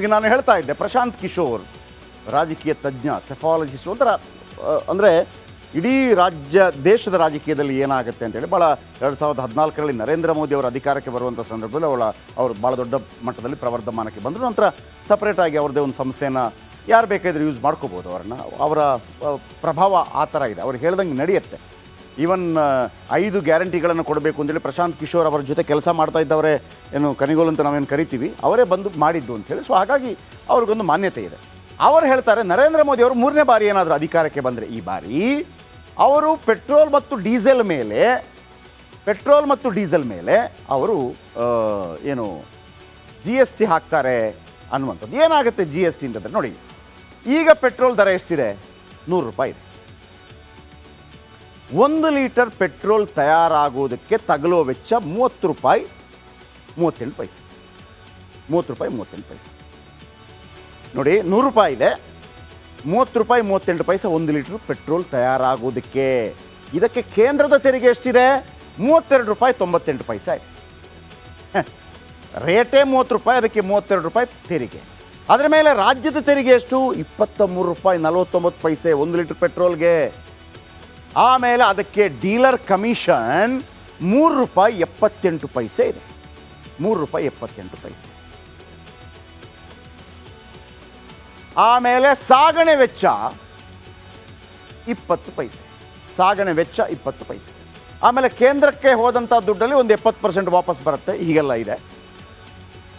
ನಿಮಗೆ ನಾನು ಹೇಳ್ತಾ ಇದ್ದೆ, ಪ್ರಶಾಂತ್ ಕಿಶೋರ್ ರಾಜಕೀಯ ತಜ್ಞ, ಸೆಫಾಲಜಿಸ್ಟ್, ಒಂಥರ ಅಂದರೆ ಇಡೀ ದೇಶದ ರಾಜಕೀಯದಲ್ಲಿ ಏನಾಗುತ್ತೆ ಅಂತೇಳಿ ಭಾಳ 2014ರಲ್ಲಿ ನರೇಂದ್ರ ಮೋದಿ ಅವರ ಅಧಿಕಾರಕ್ಕೆ ಬರುವಂಥ ಸಂದರ್ಭದಲ್ಲಿ ಅವರು ಭಾಳ ದೊಡ್ಡ ಮಟ್ಟದಲ್ಲಿ ಪ್ರವರ್ಧಮಾನಕ್ಕೆ ಬಂದರು. ನಂತರ ಸಪ್ರೇಟಾಗಿ ಅವ್ರದ್ದೇ ಒಂದು ಸಂಸ್ಥೆಯನ್ನು ಯಾರು ಬೇಕಾದರೂ ಯೂಸ್ ಮಾಡ್ಕೋಬೋದು ಅವರ ಪ್ರಭಾವ ಆ ಥರ ಇದೆ. ಅವ್ರು ಹೇಳ್ದಂಗೆ ನಡೆಯುತ್ತೆ. ಈವನ್ 5 ಗ್ಯಾರಂಟಿಗಳನ್ನು ಕೊಡಬೇಕು ಅಂತೇಳಿ ಪ್ರಶಾಂತ್ ಕಿಶೋರ್ ಅವರ ಜೊತೆ ಕೆಲಸ ಮಾಡ್ತಾ ಇದ್ದವರೇ, ಏನು ಕನಿಗೋಲು ಅಂತ ನಾವೇನು ಕರಿತೀವಿ, ಅವರೇ ಬಂದು ಮಾಡಿದ್ದು ಅಂಥೇಳಿ. ಸೊ ಹಾಗಾಗಿ ಅವ್ರಿಗೊಂದು ಮಾನ್ಯತೆ ಇದೆ. ಅವರು ಹೇಳ್ತಾರೆ, ನರೇಂದ್ರ ಮೋದಿ ಅವರು 3ನೇ ಬಾರಿ ಏನಾದರೂ ಅಧಿಕಾರಕ್ಕೆ ಬಂದರೆ ಈ ಬಾರಿ ಅವರು ಪೆಟ್ರೋಲ್ ಮತ್ತು ಡೀಸೆಲ್ ಮೇಲೆ ಅವರು ಏನು GST ಹಾಕ್ತಾರೆ ಅನ್ನುವಂಥದ್ದು. ಏನಾಗುತ್ತೆ GST ಅಂತಂದರೆ, ನೋಡಿ ಈಗ ಪೆಟ್ರೋಲ್ ದರ ಎಷ್ಟಿದೆ? 100 ರೂಪಾಯಿ ಇದೆ. 1 ಲೀಟರ್ ಪೆಟ್ರೋಲ್ ತಯಾರಾಗೋದಕ್ಕೆ ತಗಲುವ ವೆಚ್ಚ 30 ರೂಪಾಯಿ 38 ಪೈಸೆ. 30 ರೂಪಾಯಿ 38 ಪೈಸೆ. ನೋಡಿ 100 ರೂಪಾಯಿ ಇದೆ, 30 ರೂಪಾಯಿ 38 ಪೈಸೆ 1 ಲೀಟರ್ ಪೆಟ್ರೋಲ್ ತಯಾರಾಗೋದಕ್ಕೆ. ಇದಕ್ಕೆ ಕೇಂದ್ರದ ತೆರಿಗೆ ಎಷ್ಟಿದೆ? 32 ರೂಪಾಯಿ 98 ಪೈಸೆ ಇದೆ. ರೇಟೇ 30 ರೂಪಾಯಿ, ಅದಕ್ಕೆ 32 ರೂಪಾಯಿ ತೆರಿಗೆ. ಅದರ ಮೇಲೆ ರಾಜ್ಯದ ತೆರಿಗೆ ಎಷ್ಟು? 23 ರೂಪಾಯಿ 49 ಪೈಸೆ 1 ಲೀಟರ್ ಪೆಟ್ರೋಲ್ಗೆ. ಆಮೇಲೆ ಅದಕ್ಕೆ ಡೀಲರ್ ಕಮಿಷನ್ 3 ರೂಪಾಯಿ 78 ಪೈಸೆ ಇದೆ. 3 ರೂಪಾಯಿ 78 ಪೈಸೆ. ಆಮೇಲೆ ಸಾಗಣೆ ವೆಚ್ಚ 20 ಪೈಸೆ. ಸಾಗಣೆ ವೆಚ್ಚ 20 ಪೈಸೆ. ಆಮೇಲೆ ಕೇಂದ್ರಕ್ಕೆ ಹೋದಂಥ ದುಡ್ಡಲ್ಲಿ ಒಂದು 70% ವಾಪಸ್ ಬರುತ್ತೆ. ಹೀಗೆಲ್ಲ ಇದೆ.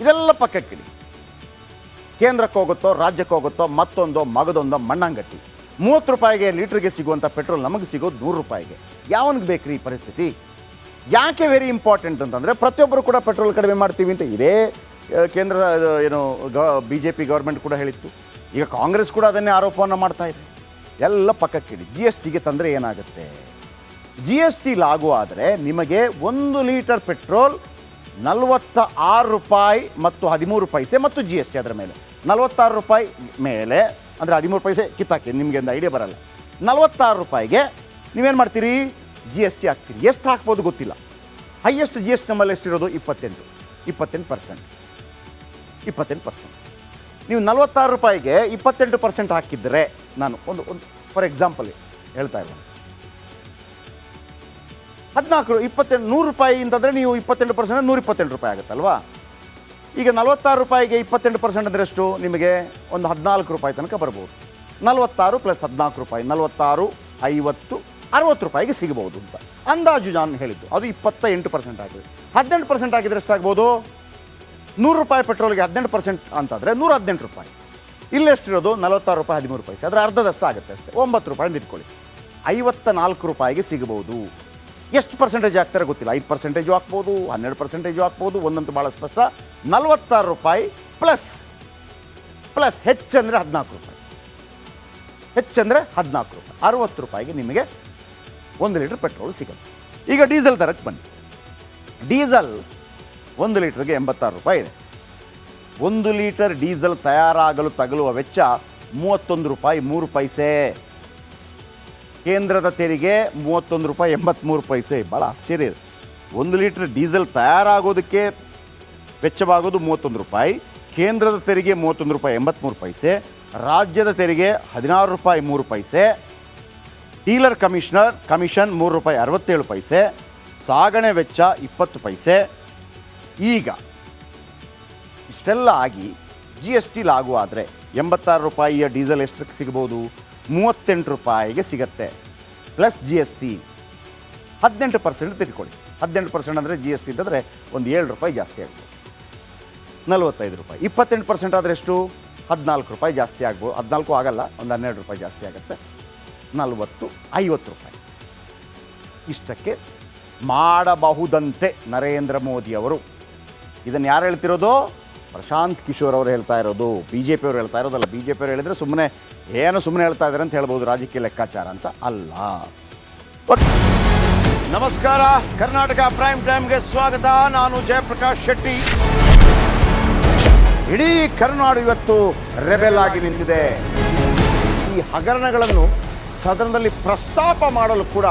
ಇದೆಲ್ಲ ಪಕ್ಕಕ್ಕಿಡಿ. ಕೇಂದ್ರಕ್ಕೆ ಹೋಗುತ್ತೋ, ರಾಜ್ಯಕ್ಕೆ ಹೋಗುತ್ತೋ, ಮತ್ತೊಂದೋ ಮಗದೊಂದೋ ಮಣ್ಣಂಗಟ್ಟಿ. 30 ರೂಪಾಯಿಗೆ ಲೀಟ್ರಿಗೆ ಸಿಗುವಂಥ ಪೆಟ್ರೋಲ್ ನಮಗೆ ಸಿಗೋದು 100 ರೂಪಾಯಿಗೆ. ಯಾವನಿಗೆ ಬೇಕ್ರಿ ಈ ಪರಿಸ್ಥಿತಿ? ಯಾಕೆ ವೆರಿ ಇಂಪಾರ್ಟೆಂಟ್ ಅಂತಂದರೆ, ಪ್ರತಿಯೊಬ್ಬರು ಕೂಡ ಪೆಟ್ರೋಲ್ ಕಡಿಮೆ ಮಾಡ್ತೀವಿ ಅಂತ ಇದೇ ಕೇಂದ್ರ ಏನು BJP ಗೌರ್ಮೆಂಟ್ ಕೂಡ ಹೇಳಿತ್ತು. ಈಗ ಕಾಂಗ್ರೆಸ್ ಕೂಡ ಅದನ್ನೇ ಆರೋಪವನ್ನು ಮಾಡ್ತಾ ಇದೆ. ಎಲ್ಲ ಪಕ್ಕಕ್ಕಿಡಿ. GSTಗೆ ತಂದರೆ ಏನಾಗುತ್ತೆ? GST ಲಾಗು ಆದರೆ ನಿಮಗೆ 1 ಲೀಟರ್ ಪೆಟ್ರೋಲ್ 46 ರೂಪಾಯಿ ಮತ್ತು 13 ಪೈಸೆ ಮತ್ತು GST ಅದರ ಮೇಲೆ 46 ರೂಪಾಯಿ ಮೇಲೆ, ಅಂದರೆ 13 ಪೈಸೆ ಕಿತ್ತಾಕಿ, ನಿಮಗೆ ಒಂದು ಐಡಿಯಾ ಬರಲ್ಲ. 46 ರೂಪಾಯಿಗೆ ನೀವೇನು ಮಾಡ್ತೀರಿ? GST ಹಾಕ್ತೀರಿ. ಎಷ್ಟು ಹಾಕ್ಬೋದು ಗೊತ್ತಿಲ್ಲ. ಹೈಯೆಸ್ಟ್ GST ನಮ್ಮಲ್ಲಿ ಎಷ್ಟಿರೋದು? 28%. ನೀವು 46 ರೂಪಾಯಿಗೆ 28% ಹಾಕಿದರೆ, ನಾನು ಒಂದು ಫಾರ್ ಎಕ್ಸಾಂಪಲ್ ಹೇಳ್ತಾ ಇದ್ದೀನಿ, 100 ರೂಪಾಯಿ ಅಂತಂದರೆ ನೀವು 28% 128 ರೂಪಾಯಿ ಆಗುತ್ತಲ್ವಾ? ಈಗ 46 ರೂಪಾಯಿಗೆ 28% ಅಂದರೆ ಎಷ್ಟು? ನಿಮಗೆ ಒಂದು 14 ರೂಪಾಯಿ ತನಕ ಬರ್ಬೋದು. 46 + 14 ರೂಪಾಯಿ, 46, 50, 60 ರೂಪಾಯಿಗೆ ಸಿಗಬಹುದು ಅಂತ ಅಂದಾಜು ನಾನು ಹೇಳಿದ್ದು. ಅದು 28% ಆಗಿದೆ. 18% ಆಗಿದ್ರೆ ಎಷ್ಟಾಗ್ಬೋದು? 100 ರೂಪಾಯಿ ಪೆಟ್ರೋಲ್ಗೆ 18% ಅಂತಂದರೆ 118 ರೂಪಾಯಿ. ಇಲ್ಲೆಷ್ಟಿರೋದು? 46 ರೂಪಾಯಿ 13 ಪೈಸೆ. ಅದರ ಅರ್ಧದಷ್ಟು ಆಗುತ್ತೆ ಅಷ್ಟೇ. 9 ರೂಪಾಯಿ ಇಟ್ಕೊಳ್ಳಿ. 54 ರೂಪಾಯಿಗೆ ಸಿಗಬಹುದು. ಎಷ್ಟು ಪರ್ಸೆಂಟೇಜ್ ಹಾಕ್ತಾರೆ ಗೊತ್ತಿಲ್ಲ. 5% ಹಾಕ್ಬೋದು, 12% ಹಾಕ್ಬೋದು. ಒಂದಂತೂ ಭಾಳ ಸ್ಪಷ್ಟ, 46 ರೂಪಾಯಿ ಪ್ಲಸ್ ಹೆಚ್ಚಂದರೆ 14 ರೂಪಾಯಿ. ಹೆಚ್ಚಂದರೆ 14 ರೂಪಾಯಿ, 60 ರೂಪಾಯಿಗೆ ನಿಮಗೆ 1 ಲೀಟರ್ ಪೆಟ್ರೋಲ್ ಸಿಗುತ್ತೆ. ಈಗ ಡೀಸೆಲ್ ದರಕ್ಕೆ ಬನ್ನಿ. ಡೀಸೆಲ್ 1 ಲೀಟ್ರಿಗೆ 86 ರೂಪಾಯಿ ಇದೆ. 1 ಲೀಟರ್ ಡೀಸೆಲ್ ತಯಾರಾಗಲು ತಗಲುವ ವೆಚ್ಚ 31 ರೂಪಾಯಿ 3 ಪೈಸೆ. ಕೇಂದ್ರದ ತೆರಿಗೆ 31 ರೂಪಾಯಿ 83 ಪೈಸೆ. ಭಾಳ ಆಶ್ಚರ್ಯ ಇದೆ. 1 ಲೀಟರ್ ಡೀಸೆಲ್ ತಯಾರಾಗೋದಕ್ಕೆ ವೆಚ್ಚವಾಗೋದು 31 ರೂಪಾಯಿ, ಕೇಂದ್ರದ ತೆರಿಗೆ 31 ರೂಪಾಯಿ 83 ಪೈಸೆ, ರಾಜ್ಯದ ತೆರಿಗೆ 16 ರೂಪಾಯಿ 3 ಪೈಸೆ, ಡೀಲರ್ ಕಮಿಷನ್ 3 ರೂಪಾಯಿ 67 ಪೈಸೆ, ಸಾಗಣೆ ವೆಚ್ಚ 20 ಪೈಸೆ. ಈಗ ಇಷ್ಟೆಲ್ಲ ಆಗಿ GST ಲಾಗು ಆದರೆ 86 ರೂಪಾಯಿಯ ಡೀಸೆಲ್ ಎಷ್ಟಕ್ಕೆ ಸಿಗ್ಬೋದು? 38 ರೂಪಾಯಿಗೆ ಸಿಗುತ್ತೆ ಪ್ಲಸ್ GST. 18% ತಿಳ್ಕೊಳ್ಳಿ. 18% ಅಂದರೆ GST ಅಂತಂದರೆ ಒಂದು 7 ರೂಪಾಯಿ ಜಾಸ್ತಿ ಆಗ್ಬೋದು, 45 ರೂಪಾಯಿ. 28% ಆದರೆ ಎಷ್ಟು? 14 ರೂಪಾಯಿ ಜಾಸ್ತಿ ಆಗ್ಬೋದು. 14 ಆಗಲ್ಲ, ಒಂದು 12 ರೂಪಾಯಿ ಜಾಸ್ತಿ ಆಗುತ್ತೆ. 40, 50 ರೂಪಾಯಿ. ಇಷ್ಟಕ್ಕೆ ಮಾಡಬಹುದಂತೆ ನರೇಂದ್ರ ಮೋದಿ ಅವರು. ಇದನ್ನು ಯಾರು ಹೇಳ್ತಿರೋದು? ಪ್ರಶಾಂತ್ ಕಿಶೋರ್ ಅವರು ಹೇಳ್ತಾ ಇರೋದು. BJP ಅವರು ಹೇಳ್ತಾ ಇರೋದಲ್ಲ. BJP ಅವರು ಹೇಳಿದರೆ ಸುಮ್ಮನೆ ಹೇಳ್ತಾ ಇದ್ದಾರೆ ಅಂತ ಹೇಳ್ಬೋದು, ರಾಜಕೀಯ ಲೆಕ್ಕಾಚಾರ ಅಂತ ಅಲ್ಲ. ನಮಸ್ಕಾರ, ಕರ್ನಾಟಕ ಪ್ರೈಮ್ ಟೈಮ್ಗೆ ಸ್ವಾಗತ. ನಾನು ಜಯಪ್ರಕಾಶ್ ಶೆಟ್ಟಿ. ಇಡೀ ಕರ್ನಾಡು ಇವತ್ತು ರೆಬೆಲ್ ಆಗಿ ನಿಂತಿದೆ. ಈ ಹಗರಣಗಳನ್ನು ಸದನದಲ್ಲಿ ಪ್ರಸ್ತಾಪ ಮಾಡಲು ಕೂಡ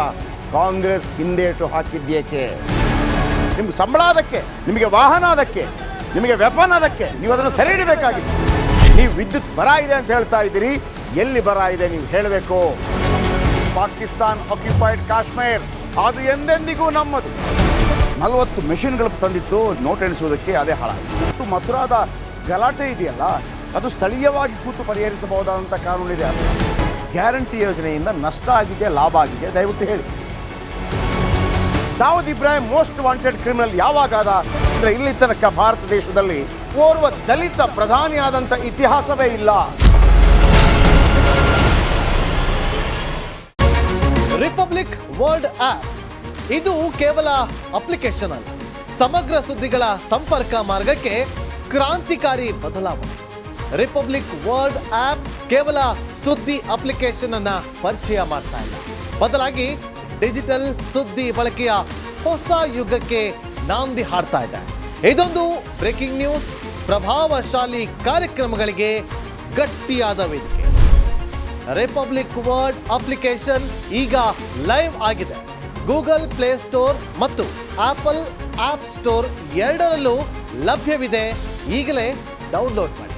ಕಾಂಗ್ರೆಸ್ ಹಿಂದೇಟು ಹಾಕಿದ್ದೇಕೆ? ನಿಮ್ಗೆ ಸಂಬಳ ಅದಕ್ಕೆ, ನಿಮಗೆ ವಾಹನ ಅದಕ್ಕೆ, ನಿಮಗೆ ವೆಪನ್ ಅದಕ್ಕೆ, ನೀವು ಅದನ್ನು ಸೆರೆ ಹಿಡಿಬೇಕಾಗಿತ್ತು. ನೀವು ವಿದ್ಯುತ್ ಬರ ಇದೆ ಅಂತ ಹೇಳ್ತಾ ಇದ್ದೀರಿ, ಎಲ್ಲಿ ಬರ ಇದೆ ನೀವು ಹೇಳಬೇಕು. ಪಾಕಿಸ್ತಾನ್ ಆಕ್ಯುಪೈಡ್ ಕಾಶ್ಮೀರ್ ಅದು ಎಂದೆಂದಿಗೂ ನಮ್ಮದು. 40 ಮೆಷಿನ್ಗಳು ತಂದಿತ್ತು ನೋಟ್ ಎಣಿಸುವುದಕ್ಕೆ, ಅದೇ ಹಾಳಾಯಿತು. ಮಥುರಾದ ಗಲಾಟೆ ಇದೆಯಲ್ಲ, ಅದು ಸ್ಥಳೀಯವಾಗಿ ಕೂತು ಪರಿಹರಿಸಬಹುದಾದಂಥ ಕಾನೂನಿದೆ. ಗ್ಯಾರಂಟಿ ಯೋಜನೆಯಿಂದ ನಷ್ಟ ಆಗಿದೆ, ಲಾಭ ಆಗಿದೆ, ದಯವಿಟ್ಟು ಹೇಳಿ. Dawood Ibrahim most wanted criminal ಯಾವಾಗಾದ ಅಂದರೆ ಇಲ್ಲಿ ತನಕ ಭಾರತ ದೇಶದಲ್ಲಿ ಓರ್ವ ದಲಿತ ಪ್ರಧಾನಿಯಾದಂಥ ಇತಿಹಾಸವೇ ಇಲ್ಲ. ರಿಪಬ್ಲಿಕ್ ವರ್ಲ್ಡ್ ಆಪ್ ಇದು ಕೇವಲ ಅಪ್ಲಿಕೇಶನ್ ಅಲ್ಲ, ಸಮಗ್ರ ಸುದ್ದಿಗಳ ಸಂಪರ್ಕ ಮಾರ್ಗಕ್ಕೆ ಕ್ರಾಂತಿಕಾರಿ ಬದಲಾವಣೆ. ರಿಪಬ್ಲಿಕ್ ವರ್ಲ್ಡ್ ಆಪ್ ಕೇವಲ ಸುದ್ದಿ ಅಪ್ಲಿಕೇಶನ್ ಅನ್ನ ಪರಿಚಯ ಮಾಡ್ತಾ ಇಲ್ಲ, ಬದಲಾಗಿ ಡಿಜಿಟಲ್ ಸುದ್ದಿ ಬಳಕೆಯ ಹೊಸ ಯುಗಕ್ಕೆ ನಾಂದಿ ಹಾಡ್ತಾ ಇದೆ. ಇದೊಂದು ಬ್ರೇಕಿಂಗ್ ನ್ಯೂಸ್, ಪ್ರಭಾವಶಾಲಿ ಕಾರ್ಯಕ್ರಮಗಳಿಗೆ ಗಟ್ಟಿಯಾದ ವೇದಿಕೆ. ರಿಪಬ್ಲಿಕ್ ವರ್ಲ್ಡ್ ಅಪ್ಲಿಕೇಶನ್ ಈಗ ಲೈವ್ ಆಗಿದೆ. ಗೂಗಲ್ ಪ್ಲೇಸ್ಟೋರ್ ಮತ್ತು ಆಪಲ್ ಆಪ್ ಸ್ಟೋರ್ ಎರಡರಲ್ಲೂ ಲಭ್ಯವಿದೆ. ಈಗಲೇ ಡೌನ್ಲೋಡ್ ಮಾಡಿ.